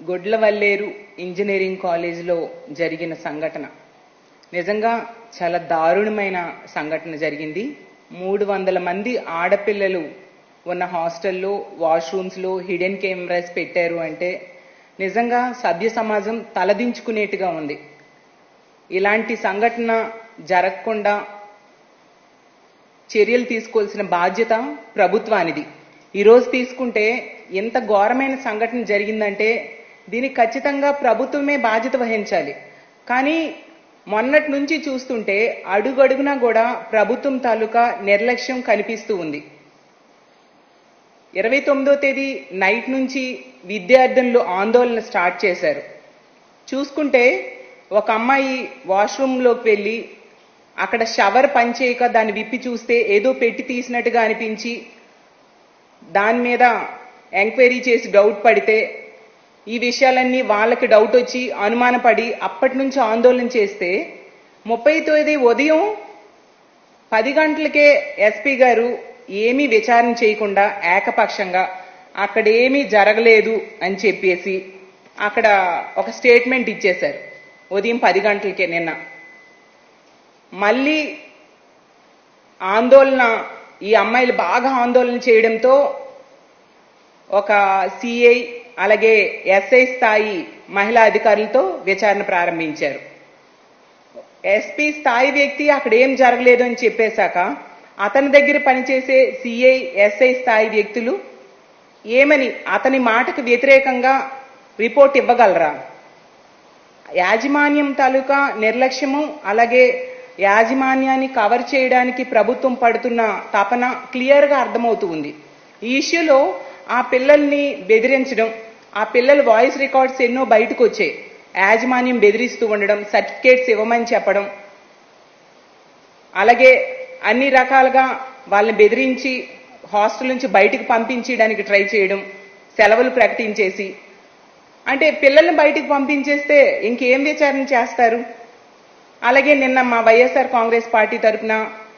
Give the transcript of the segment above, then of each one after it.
Gudlavalleru engineering కాలేజీలో జరిగిన సంఘటన నిజంగా చాలా దారుణమైన సంఘటన జరిగింది. 300 మంది ఆడపిల్లలు ఉన్న హాస్టల్లో వాష్రూమ్స్లో హిడెన్ కెమెరాస్ పెట్టారు అంటే నిజంగా సభ్య సమాజం తలదించుకునేట్టుగా ఉంది. ఇలాంటి సంఘటన జరగకుండా చర్యలు తీసుకోవాల్సిన బాధ్యత ప్రభుత్వానిది. ఈరోజు తీసుకుంటే ఎంత ఘోరమైన సంఘటన జరిగిందంటే దీనికి ఖచ్చితంగా ప్రభుత్వమే బాధ్యత వహించాలి. కానీ మొన్నటి నుంచి చూస్తుంటే అడుగడుగునా కూడా ప్రభుత్వం తాలూకా నిర్లక్ష్యం కనిపిస్తూ ఉంది. 29వ తేదీ నైట్ నుంచి విద్యార్థులు ఆందోళన స్టార్ట్ చేశారు. చూసుకుంటే ఒక అమ్మాయి వాష్రూమ్లోకి వెళ్ళి అక్కడ షవర్ పనిచేయక దాన్ని విప్పి చూస్తే ఏదో పెట్టి తీసినట్టుగా అనిపించి దాని మీద ఎంక్వైరీ చేసి డౌట్ పడితే ఈ విషయాలన్నీ వాళ్ళకి డౌట్ వచ్చి అనుమానపడి అప్పటి నుంచి ఆందోళన చేస్తే 30వ తేదీ ఉదయం 10 గంటలకే ఎస్పీ గారు ఏమీ విచారణ చేయకుండా ఏకపక్షంగా అక్కడేమీ జరగలేదు అని చెప్పేసి అక్కడ ఒక స్టేట్మెంట్ ఇచ్చేశారు. ఉదయం 10 గంటలకే నిన్న మళ్ళీ ఆందోళన ఈ అమ్మాయిలు బాగా ఆందోళన చేయడంతో ఒక సిఐ అలాగే ఎస్ఐ స్థాయి మహిళా అధికారులతో విచారణ ప్రారంభించారు. ఎస్పీ స్థాయి వ్యక్తి అక్కడ ఏం జరగలేదు అని చెప్పేశాక అతని దగ్గర పనిచేసే సిఐ ఎస్ఐ స్థాయి వ్యక్తులు ఏమని అతని మాటకు వ్యతిరేకంగా రిపోర్ట్ ఇవ్వగలరా? యాజమాన్యం తాలూకా నిర్లక్ష్యము అలాగే యాజమాన్యాన్ని కవర్ చేయడానికి ప్రభుత్వం పడుతున్న తపన క్లియర్గా అర్థమవుతూ ఉంది. ఈ ఇష్యూలో ఆ పిల్లల్ని బెదిరించడం, ఆ పిల్లల వాయిస్ రికార్డ్స్ ఎన్నో బయటకు వచ్చాయి. యాజమాన్యం బెదిరిస్తూ ఉండడం, సర్టిఫికేట్స్ ఇవ్వమని చెప్పడం, అలాగే అన్ని రకాలుగా వాళ్ళని బెదిరించి హాస్టల్ నుంచి బయటకు పంపించడానికి ట్రై చేయడం, సెలవులు ప్రకటించేసి. అంటే పిల్లల్ని బయటకు పంపించేస్తే ఇంకేం విచారణ చేస్తారు? అలాగే నిన్న మా వైఎస్ఆర్ కాంగ్రెస్ పార్టీ తరఫున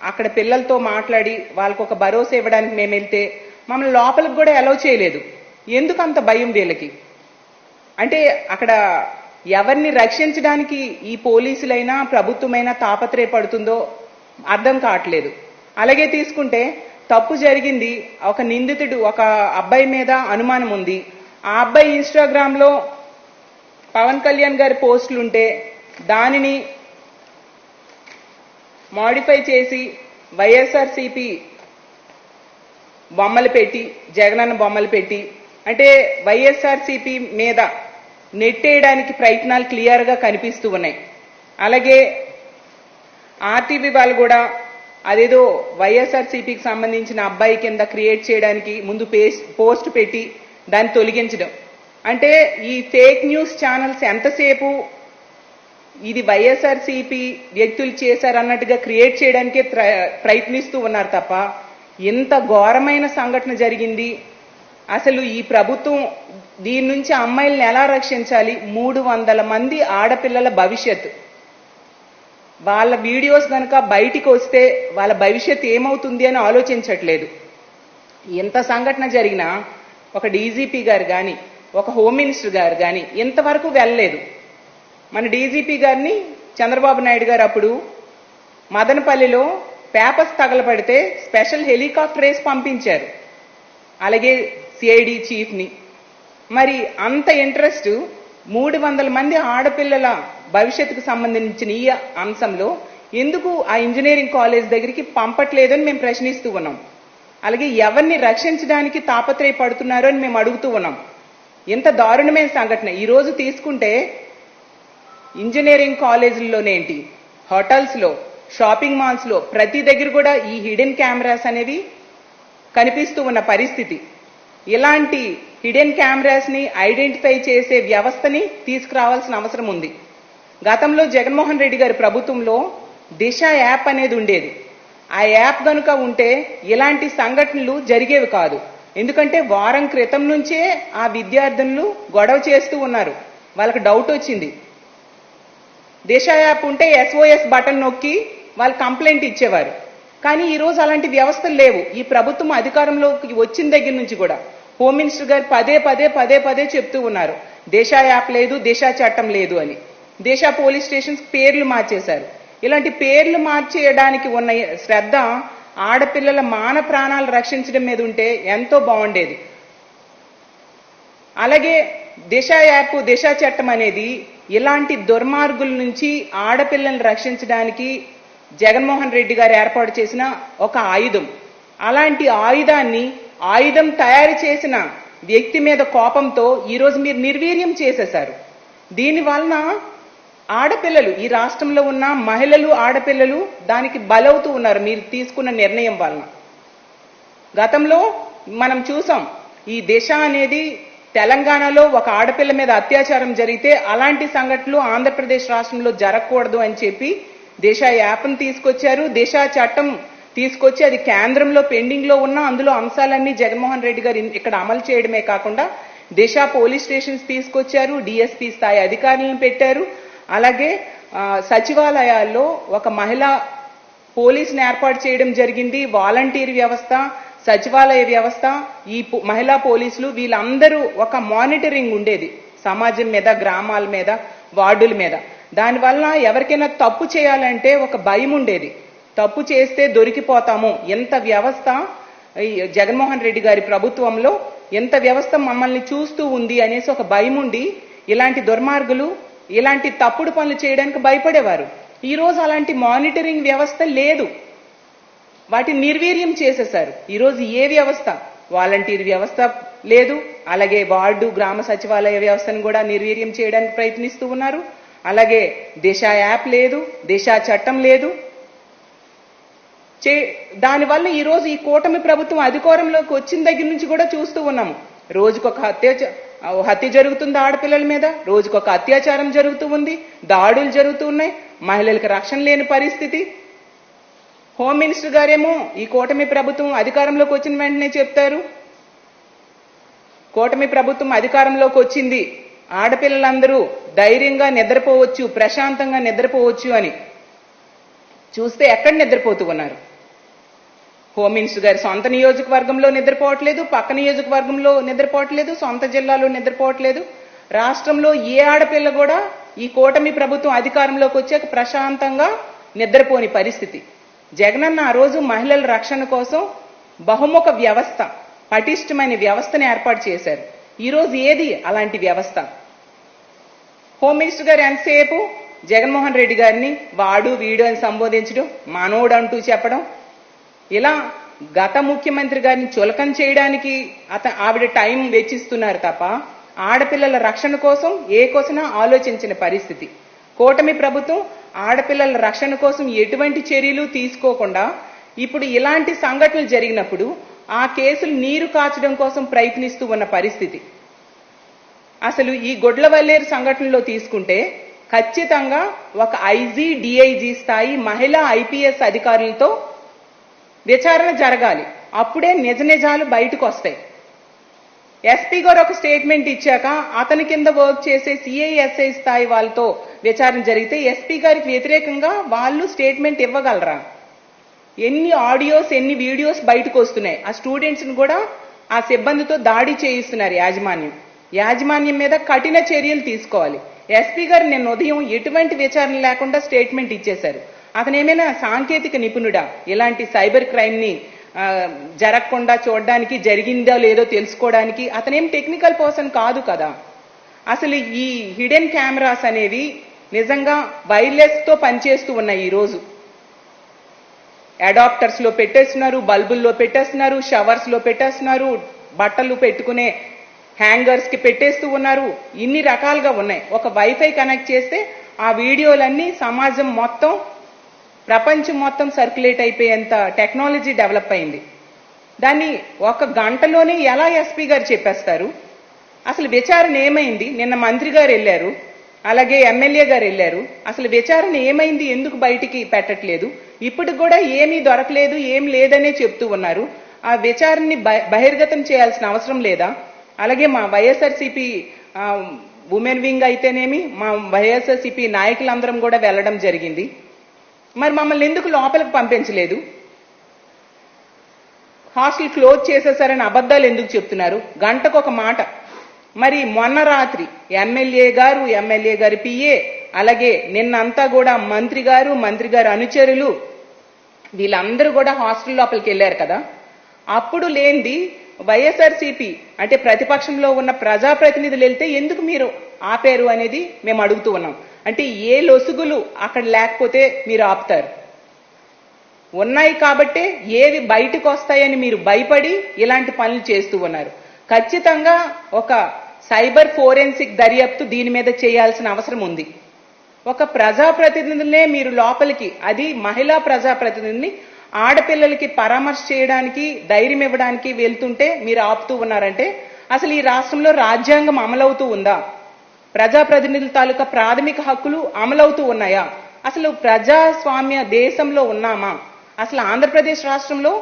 అక్కడ పిల్లలతో మాట్లాడి వాళ్ళకు ఒక భరోసా ఇవ్వడానికి మేము వెళ్తే మమ్మల్ని లోపలికి కూడా అలౌ చేయలేదు. ఎందుకు అంత భయం వీళ్ళకి? అంటే అక్కడ ఎవరిని రక్షించడానికి ఈ పోలీసులైనా ప్రభుత్వమైనా తాపత్రయపడుతుందో అర్థం కావట్లేదు. అలాగే తీసుకుంటే తప్పు జరిగింది, ఒక నిందితుడు ఒక అబ్బాయి మీద అనుమానం ఉంది. ఆ అబ్బాయి ఇన్స్టాగ్రామ్లో పవన్ కళ్యాణ్ గారి పోస్టులుంటే దానిని మాడిఫై చేసి వైఎస్ఆర్సీపీ బొమ్మలు పెట్టి జగనన్న బొమ్మలు పెట్టి అంటే వైఎస్ఆర్సీపీ మీద నెట్టేయడానికి ప్రయత్నాలు క్లియర్గా కనిపిస్తూ ఉన్నాయి. అలాగే ఆర్టీవీ వాళ్ళు కూడా అదేదో వైఎస్ఆర్సీపీకి సంబంధించిన అబ్బాయి కింద క్రియేట్ చేయడానికి ముందు పోస్ట్ పెట్టి దాన్ని తొలగించడం. అంటే ఈ ఫేక్ న్యూస్ ఛానల్స్ ఎంతసేపు ఇది వైఎస్ఆర్సీపీ వ్యక్తులు చేశారన్నట్టుగా క్రియేట్ చేయడానికే ప్రయత్నిస్తూ ఉన్నారు తప్ప ఎంత ఘోరమైన సంఘటన జరిగింది. అసలు ఈ ప్రభుత్వం దీని నుంచి అమ్మాయిలను ఎలా రక్షించాలి? 300 మంది ఆడపిల్లల భవిష్యత్తు, వాళ్ళ వీడియోస్ కనుక బయటికి వస్తే వాళ్ళ భవిష్యత్తు ఏమవుతుంది అని ఆలోచించట్లేదు. ఎంత సంఘటన జరిగినా ఒక డీజీపీ గారు కానీ ఒక హోమ్ మినిస్టర్ గారు కానీ ఇంతవరకు వెళ్ళలేదు. మన డీజీపీ గారిని చంద్రబాబు నాయుడు గారు అప్పుడు మదనపల్లిలో పేపర్స్ తగలపడితే స్పెషల్ హెలికాప్టర్ వేసి పంపించారు, అలాగే సిఐడి చీఫ్ని. మరి అంత ఇంట్రెస్ట్ 300 మంది ఆడపిల్లల భవిష్యత్తుకు సంబంధించిన ఈ అంశంలో ఎందుకు ఆ ఇంజనీరింగ్ కాలేజ్ దగ్గరికి పంపట్లేదని మేము ప్రశ్నిస్తూ ఉన్నాం. అలాగే ఎవరిని రక్షించడానికి తాపత్రయపడుతున్నారో అని మేము అడుగుతూ ఉన్నాం. ఎంత దారుణమైన సంఘటన. ఈరోజు తీసుకుంటే ఇంజనీరింగ్ కాలేజీల్లోనేంటి, హోటల్స్లో, షాపింగ్ మాల్స్లో ప్రతి దగ్గర కూడా ఈ హిడెన్ కెమెరాస్ అనేవి కనిపిస్తూ ఉన్న పరిస్థితి. ఇలాంటి హిడెన్ కెమెరాస్ని ఐడెంటిఫై చేసే వ్యవస్థని తీసుకురావాల్సిన అవసరం ఉంది. గతంలో జగన్మోహన్ రెడ్డి గారి ప్రభుత్వంలో దిశ యాప్ అనేది ఉండేది. ఆ యాప్ కనుక ఉంటే ఇలాంటి సంఘటనలు జరిగేవి కాదు. ఎందుకంటే వారం క్రితం నుంచే ఆ విద్యార్థులు గొడవ చేస్తూ ఉన్నారు, వాళ్ళకి డౌట్ వచ్చింది. దిశ యాప్ ఉంటే SOS బటన్ నొక్కి వాళ్ళు కంప్లైంట్ ఇచ్చేవారు. కానీ ఈరోజు అలాంటి వ్యవస్థలు లేవు. ఈ ప్రభుత్వం అధికారంలోకి వచ్చిన దగ్గర నుంచి కూడా హోమ్ మినిస్టర్ గారు పదే పదే చెప్తూ ఉన్నారు, దిశ యాప్ లేదు, దిశ చట్టం లేదు అని. దిశ పోలీస్ స్టేషన్స్ పేర్లు మార్చేశారు. ఇలాంటి పేర్లు మార్చేయడానికి ఉన్న శ్రద్ధ ఆడపిల్లల మాన ప్రాణాలు రక్షించడం మీద ఉంటే ఎంతో బాగుండేది. అలాగే దిశ యాప్, దిశ చట్టం అనేది ఇలాంటి దుర్మార్గుల నుంచి ఆడపిల్లల్ని రక్షించడానికి జగన్మోహన్ రెడ్డి గారు ఏర్పాటు చేసిన ఒక ఆయుధం. అలాంటి ఆయుధం తయారు చేసిన వ్యక్తి మీద కోపంతో ఈరోజు మీరు నిర్వీర్యం చేసేశారు. దీని వలన ఆడపిల్లలు, ఈ రాష్ట్రంలో ఉన్న మహిళలు, ఆడపిల్లలు దానికి బలవుతూ ఉన్నారు మీరు తీసుకున్న నిర్ణయం వలన. గతంలో మనం చూసాం, ఈ దిశ అనేది తెలంగాణలో ఒక ఆడపిల్ల మీద అత్యాచారం జరిగితే అలాంటి సంఘటనలు ఆంధ్రప్రదేశ్ రాష్ట్రంలో జరగకూడదు అని చెప్పి దిశ యాప్ను తీసుకొచ్చారు. దిశ చట్టం తీసుకొచ్చి అది కేంద్రంలో పెండింగ్ లో ఉన్న అందులో అంశాలన్నీ జగన్మోహన్ రెడ్డి గారు ఇక్కడ అమలు చేయడమే కాకుండా దిశ పోలీస్ స్టేషన్స్ తీసుకొచ్చారు, డిఎస్పీ స్థాయి అధికారులను పెట్టారు. అలాగే సచివాలయాల్లో ఒక మహిళా పోలీసుని ఏర్పాటు చేయడం జరిగింది. వాలంటీర్ వ్యవస్థ, సచివాలయ వ్యవస్థ, ఈ మహిళా పోలీసులు వీళ్ళందరూ ఒక మానిటరింగ్ ఉండేది సమాజం మీద, గ్రామాల మీద, వార్డుల మీద. దానివల్ల ఎవరికైనా తప్పు చేయాలంటే ఒక భయం ఉండేది, తప్పు చేస్తే దొరికిపోతాము. ఎంత వ్యవస్థ జగన్మోహన్ రెడ్డి గారి ప్రభుత్వంలో ఎంత వ్యవస్థ మమ్మల్ని చూస్తూ ఉంది అనేసి ఒక భయం ఉండి ఇలాంటి దుర్మార్గులు ఇలాంటి తప్పుడు పనులు చేయడానికి భయపడేవారు. ఈ రోజు అలాంటి మానిటరింగ్ వ్యవస్థ లేదు, వాటిని నిర్వీర్యం చేసేశారు. ఈరోజు ఏ వ్యవస్థ, వాలంటీర్ వ్యవస్థ లేదు, అలాగే వార్డు గ్రామ సచివాలయ వ్యవస్థను కూడా నిర్వీర్యం చేయడానికి ప్రయత్నిస్తూ ఉన్నారు. అలాగే దిశ యాప్ లేదు, దిశ చట్టం లేదు. దానివల్ల ఈరోజు ఈ కూటమి ప్రభుత్వం అధికారంలోకి వచ్చిన దగ్గర నుంచి కూడా చూస్తూ ఉన్నాము. రోజుకొక హత్య జరుగుతుంది ఆడపిల్లల మీద, రోజుకొక అత్యాచారం జరుగుతూ ఉంది, దాడులు జరుగుతూ ఉన్నాయి, మహిళలకు రక్షణ లేని పరిస్థితి. హోమ్ మినిస్టర్ గారేమో ఈ కూటమి ప్రభుత్వం అధికారంలోకి వచ్చిన వెంటనే చెప్తారు, కూటమి ప్రభుత్వం అధికారంలోకి వచ్చింది, ఆడపిల్లలందరూ ధైర్యంగా నిద్రపోవచ్చు, ప్రశాంతంగా నిద్రపోవచ్చు అని. చూస్తే ఎక్కడ నిద్రపోతూ ఉన్నారు? హోమ్ మినిస్టర్ గారి సొంత నియోజకవర్గంలో నిద్రపోవట్లేదు, పక్క నియోజకవర్గంలో నిద్రపోవట్లేదు, సొంత జిల్లాలో నిద్రపోవట్లేదు. రాష్ట్రంలో ఏ ఆడపిల్ల కూడా ఈ కూటమి ప్రభుత్వం అధికారంలోకి వచ్చాక ప్రశాంతంగా నిద్రపోని పరిస్థితి. జగనన్న ఆ రోజు మహిళల రక్షణ కోసం బహుముఖ వ్యవస్థ, పటిష్టమైన వ్యవస్థను ఏర్పాటు చేశారు. ఈరోజు ఏది అలాంటి వ్యవస్థ? హోమ్ మినిస్టర్ గారు ఎంతసేపు జగన్మోహన్ రెడ్డి గారిని వాడు వీడు అని సంబోధించడం, మనోడు అంటూ చెప్పడం, ఇలా గత ముఖ్యమంత్రి గారిని చులకన చేయడానికి ఆవిడ టైం వెచ్చిస్తున్నారు తప్ప ఆడపిల్లల రక్షణ కోసం ఏ కోసమైనా ఆలోచించిన పరిస్థితి. కూటమి ప్రభుత్వం ఆడపిల్లల రక్షణ కోసం ఎటువంటి చర్యలు తీసుకోకుండా ఇప్పుడు ఇలాంటి సంఘటనలు జరిగినప్పుడు ఆ కేసులు నీరు కాచడం కోసం ప్రయత్నిస్తూ ఉన్న పరిస్థితి. అసలు ఈ గొడ్లవల్లేరు సంఘటనలో తీసుకుంటే ఖచ్చితంగా ఒక ఐజీ, డిఐజీ స్థాయి మహిళా ఐపీఎస్ అధికారులతో విచారణ జరగాలి. అప్పుడే నిజ నిజాలు బయటకు వస్తాయి. ఎస్పీ గారు ఒక స్టేట్మెంట్ ఇచ్చాక అతని కింద వర్క్ చేసే సిఐఎస్ఐ స్థాయి వాళ్ళతో విచారణ జరిగితే ఎస్పీ గారికి వ్యతిరేకంగా వాళ్ళు స్టేట్మెంట్ ఇవ్వగలరా? ఎన్ని ఆడియోస్, ఎన్ని వీడియోస్ బయటకు వస్తున్నాయి. ఆ స్టూడెంట్స్ ని కూడా ఆ సిబ్బందితో దాడి చేయిస్తున్నారు యాజమాన్యం మీద కఠిన చర్యలు తీసుకోవాలి. ఎస్పీ గారు నిన్న ఉదయం ఎటువంటి విచారణ లేకుండా స్టేట్మెంట్ ఇచ్చేశారు. అతనేమైనా సాంకేతిక నిపుణుడా? ఇలాంటి సైబర్ క్రైమ్ ని జరగకుండా చూడడానికి, జరిగిందో లేదో తెలుసుకోవడానికి అతనేం టెక్నికల్ పర్సన్ కాదు కదా. అసలు ఈ హిడెన్ కెమెరాస్ అనేవి నిజంగా వైర్లెస్ తో పనిచేస్తూ ఉన్నాయి. ఈ రోజు అడాప్టర్స్ లో పెట్టేస్తున్నారు, బల్బుల్లో పెట్టేస్తున్నారు, షవర్స్ లో పెట్టేస్తున్నారు, బట్టలు పెట్టుకునే హ్యాంగర్స్ కి పెట్టేస్తూ ఉన్నారు. ఇన్ని రకాలుగా ఉన్నాయి. ఒక వైఫై కనెక్ట్ చేస్తే ఆ వీడియోలన్నీ సమాజం మొత్తం, ప్రపంచం మొత్తం సర్క్యులేట్ అయిపోయేంత టెక్నాలజీ డెవలప్ అయింది. దాన్ని ఒక గంటలోనే ఎలా ఎస్పీ గారు చెప్పేస్తారు? అసలు విచారణ ఏమైంది? నిన్న మంత్రి గారు వెళ్ళారు, అలాగే ఎమ్మెల్యే గారు వెళ్ళారు. అసలు విచారణ ఏమైంది? ఎందుకు బయటికి పెట్టట్లేదు? ఇప్పుడు కూడా ఏమీ దొరకలేదు, ఏం లేదనే చెప్తూ ఉన్నారు. ఆ విచారణని బహిర్గతం చేయాల్సిన అవసరం లేదా? అలాగే మా వైఎస్ఆర్సీపీ ఉమెన్ వింగ్ అయితేనేమి, మా వైఎస్ఆర్సీపీ నాయకులందరం కూడా వెళ్లడం జరిగింది. మరి మమ్మల్ని ఎందుకు లోపలికి పంపించలేదు? హాస్టల్ క్లోజ్ చేసేసారని అబద్ధాలు ఎందుకు చెప్తున్నారు? గంటకు ఒక మాట, మరి మొన్న రాత్రి ఎమ్మెల్యే గారి పిఏ, అలాగే నిన్నంతా కూడా మంత్రి గారు అనుచరులు వీళ్ళందరూ కూడా హాస్టల్ లోపలికి వెళ్ళారు కదా. అప్పుడు లేనిది వైఎస్ఆర్సీపీ అంటే ప్రతిపక్షంలో ఉన్న ప్రజాప్రతినిధులు వెళ్తే ఎందుకు మీరు ఆపారు అనేది మేము అడుగుతూ ఉన్నాం. అంటే ఏ లొసుగులు అక్కడ లేకపోతే మీరు ఆపుతారు? ఉన్నాయి కాబట్టే ఏవి బయటకు వస్తాయని మీరు భయపడి ఇలాంటి పనులు చేస్తూ ఉన్నారు. ఖచ్చితంగా ఒక సైబర్ ఫోరెన్సిక్ దర్యాప్తు దీని మీద చేయాల్సిన అవసరం ఉంది. ఒక ప్రజాప్రతినిధులనే మీరు లోపలికి, అది మహిళా ప్రజాప్రతినిధిని ఆడపిల్లలకి పరామర్శ చేయడానికి ధైర్యం ఇవ్వడానికి వెళ్తుంటే మీరు ఆపుతూ ఉన్నారంటే అసలు ఈ రాష్ట్రంలో రాజ్యాంగం అమలవుతూ ఉందా? ప్రజాప్రతినిధుల తాలూకా ప్రాథమిక హక్కులు అమలవుతూ ఉన్నాయా? అసలు ప్రజాస్వామ్య దేశంలో ఉన్నామా? అసలు ఆంధ్రప్రదేశ్ రాష్ట్రంలో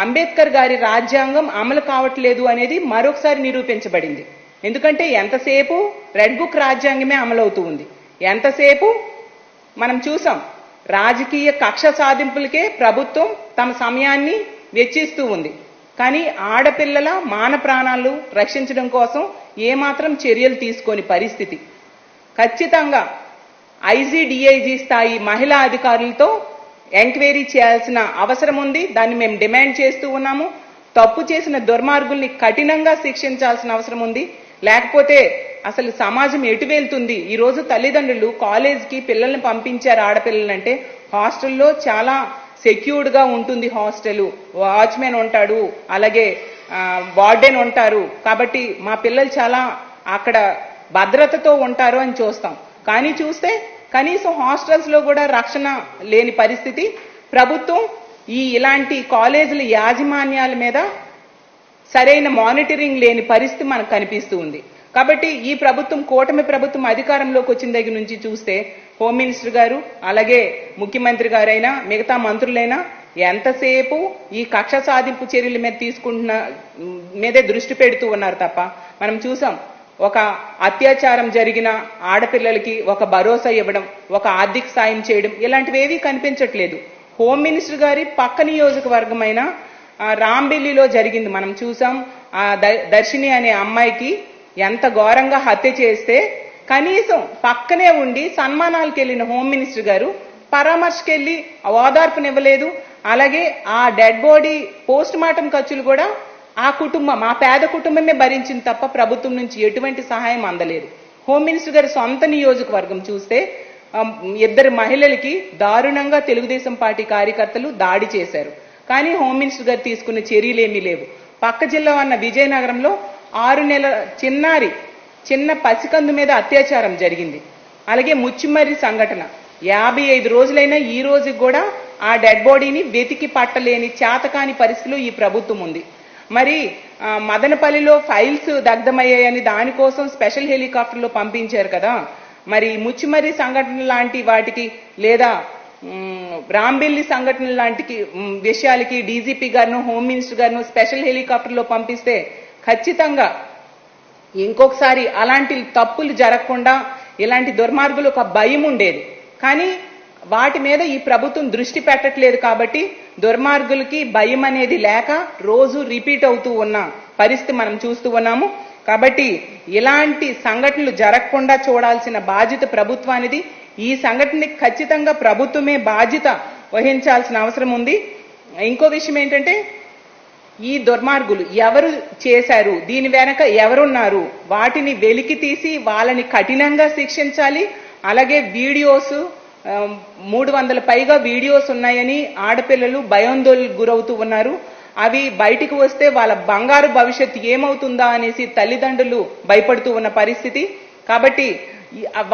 అంబేద్కర్ గారి రాజ్యాంగం అమలు కావట్లేదు అనేది మరొకసారి నిరూపించబడింది. ఎందుకంటే ఎంతసేపు రెడ్ బుక్ రాజ్యాంగమే అమలవుతూ ఉంది. ఎంతసేపు మనం చూసాం రాజకీయ కక్ష సాధింపులకే ప్రభుత్వం తమ సమయాన్ని వెచ్చిస్తూ ఉంది. కానీ ఆడపిల్లల మాన ప్రాణాలు రక్షించడం కోసం ఏమాత్రం చర్యలు తీసుకోని పరిస్థితి. ఖచ్చితంగా ఐజీ, డిఐజీ స్థాయి మహిళా అధికారులతో ఎంక్వైరీ చేయాల్సిన అవసరం ఉంది. దాన్ని మేము డిమాండ్ చేస్తూ ఉన్నాము. తప్పు చేసిన దుర్మార్గుల్ని కఠినంగా శిక్షించాల్సిన అవసరం ఉంది. లేకపోతే అసలు సమాజం ఎటు వెళ్తుంది? ఈ రోజు తల్లిదండ్రులు కాలేజ్కి పిల్లల్ని పంపించారు ఆడపిల్లలంటే హాస్టల్లో చాలా సెక్యూర్డ్ గా ఉంటుంది. హాస్టల్ వాచ్మెన్ ఉంటాడు, అలాగే వార్డెన్ ఉంటారు. కాబట్టి మా పిల్లలు చాలా అక్కడ భద్రతతో ఉంటారు అని చూస్తాం. కానీ చూస్తే కనీసం హాస్టల్స్ లో కూడా రక్షణ లేని పరిస్థితి. ప్రభుత్వం ఇలాంటి కాలేజీల యాజమాన్యాల మీద సరైన మానిటరింగ్ లేని పరిస్థితి మనకు కనిపిస్తూ ఉంది. కాబట్టి ఈ ప్రభుత్వం, కూటమి ప్రభుత్వం అధికారంలోకి వచ్చిన దగ్గర నుంచి చూస్తే హోమ్ మినిస్టర్ గారు, అలాగే ముఖ్యమంత్రి గారైనా మిగతా మంత్రులైనా ఎంతసేపు ఈ కక్ష సాధింపు చర్యల మీద మీదే దృష్టి పెడుతూ ఉన్నారు తప్ప, మనం చూసాం ఒక అత్యాచారం జరిగిన ఆడపిల్లలకి ఒక భరోసా ఇవ్వడం, ఒక ఆర్థిక సాయం చేయడం, ఇలాంటివేవీ కనిపించట్లేదు. హోమ్ మినిస్టర్ గారి పక్క నియోజకవర్గమైన రాంబెల్లిలో జరిగింది. మనం చూసాం దర్శిని అనే అమ్మాయికి ఎంత ఘోరంగా హత్య చేస్తే కనీసం పక్కనే ఉండి సన్మానాలకు వెళ్ళిన హోమ్ మినిస్టర్ గారు పరామర్శకెళ్లి ఓదార్పునివ్వలేదు. అలాగే ఆ డెడ్ బాడీ పోస్ట్ మార్టం ఖర్చులు కూడా ఆ కుటుంబం, ఆ పేద కుటుంబమే భరించింది తప్ప ప్రభుత్వం నుంచి ఎటువంటి సహాయం అందలేదు. హోమ్ మినిస్టర్ గారి సొంత నియోజకవర్గం చూస్తే 2 మహిళలకి దారుణంగా తెలుగుదేశం పార్టీ కార్యకర్తలు దాడి చేశారు. కానీ హోమ్ మినిస్టర్ గారు తీసుకున్న చర్యలేమీ లేవు. పక్క జిల్లా ఉన్న విజయనగరంలో 6 నెలల చిన్న పసికందు మీద అత్యాచారం జరిగింది. అలాగే ముచ్చిమర్రి సంఘటన 55 రోజులైనా ఈ రోజుకి కూడా ఆ డెడ్ బాడీని వెతికి పట్టలేని చేతకాని పరిస్థితిలో ఈ ప్రభుత్వం ఉంది. మరి మదనపల్లిలో ఫైల్స్ దగ్ధమయ్యాయని దానికోసం స్పెషల్ హెలికాప్టర్లో పంపించారు కదా. మరి ముచ్చిమర్రి సంఘటన లాంటి వాటికి లేదా రాంబెల్లి సంఘటన లాంటి విషయాలకి డీజీపీ గారిను, హోమ్ మినిస్టర్ గారిను స్పెషల్ హెలికాప్టర్లో పంపిస్తే ఖచ్చితంగా ఇంకొకసారి అలాంటి తప్పులు జరగకుండా ఇలాంటి దుర్మార్గులు ఒక భయం ఉండేది. కానీ వాటి మీద ఈ ప్రభుత్వం దృష్టి పెట్టట్లేదు కాబట్టి దుర్మార్గులకి భయం అనేది లేక రోజు రిపీట్ అవుతూ ఉన్న పరిస్థితి మనం చూస్తూ ఉన్నాము. కాబట్టి ఇలాంటి సంఘటనలు జరగకుండా చూడాల్సిన బాధ్యత ప్రభుత్వానిది. ఈ సంఘటనకి ఖచ్చితంగా ప్రభుత్వమే బాధ్యత వహించాల్సిన అవసరం ఉంది. ఇంకో విషయం ఏంటంటే ఈ దుర్మార్గులు ఎవరు చేశారు, దీని వెనక ఎవరున్నారు, వాటిని వెలికి తీసి వాళ్ళని కఠినంగా శిక్షించాలి. అలాగే వీడియోస్ 300 పైగా వీడియోస్ ఉన్నాయని ఆడపిల్లలు భయాందోళనకు గురవుతూ ఉన్నారు. అవి బయటికి వస్తే వాళ్ళ బంగారు భవిష్యత్తు ఏమవుతుందా అనేసి తల్లిదండ్రులు భయపడుతూ ఉన్న పరిస్థితి. కాబట్టి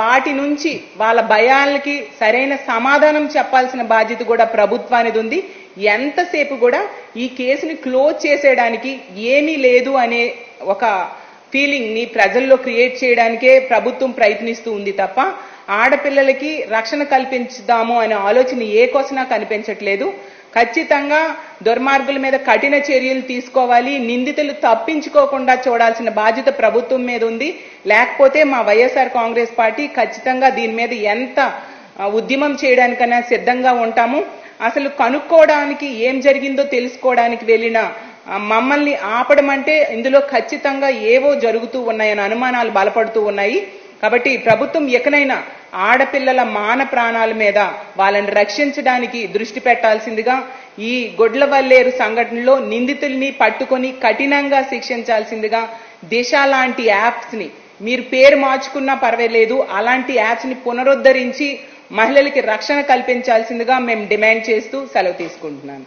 వాటి నుంచి వాళ్ళ భయాలకి సరైన సమాధానం చెప్పాల్సిన బాధ్యత కూడా ప్రభుత్వానిది ఉంది. ఎంతసేపు కూడా ఈ కేసుని క్లోజ్ చేసేయడానికి ఏమీ లేదు అనే ఒక ఫీలింగ్ ని ప్రజల్లో క్రియేట్ చేయడానికే ప్రభుత్వం ప్రయత్నిస్తూ ఉంది తప్ప ఆడపిల్లలకి రక్షణ కల్పించుదాము అనే ఆలోచన ఏ కోసనా కనిపించట్లేదు. ఖచ్చితంగా దుర్మార్గుల మీద కఠిన చర్యలు తీసుకోవాలి. నిందితులు తప్పించుకోకుండా చూడాల్సిన బాధ్యత ప్రభుత్వం మీద ఉంది. లేకపోతే మా వైఎస్ఆర్ కాంగ్రెస్ పార్టీ ఖచ్చితంగా దీని మీద ఎంత ఉద్యమం చేయడానికైనా సిద్ధంగా ఉంటాము. అసలు కనుక్కోవడానికి ఏం జరిగిందో తెలుసుకోవడానికి వెళ్ళిన మమ్మల్ని ఆపడం అంటే ఇందులో ఖచ్చితంగా ఏవో జరుగుతూ ఉన్నాయని అనుమానాలు బలపడుతూ ఉన్నాయి. కాబట్టి ప్రభుత్వం ఎకనైనా ఆడపిల్లల మాన ప్రాణాల మీద వాళ్ళని రక్షించడానికి దృష్టి పెట్టాల్సిందిగా, ఈ గొడ్లవల్లేరు సంఘటనలో నిందితుల్ని పట్టుకొని కఠినంగా శిక్షించాల్సిందిగా, దిశ లాంటి యాప్స్ ని మీరు పేరు మార్చుకున్నా పర్వాలేదు, అలాంటి యాప్స్ ని పునరుద్ధరించి మహిళలకి రక్షణ కల్పించాల్సిందిగా మేము డిమాండ్ చేస్తూ సెలవు తీసుకుంటున్నాను.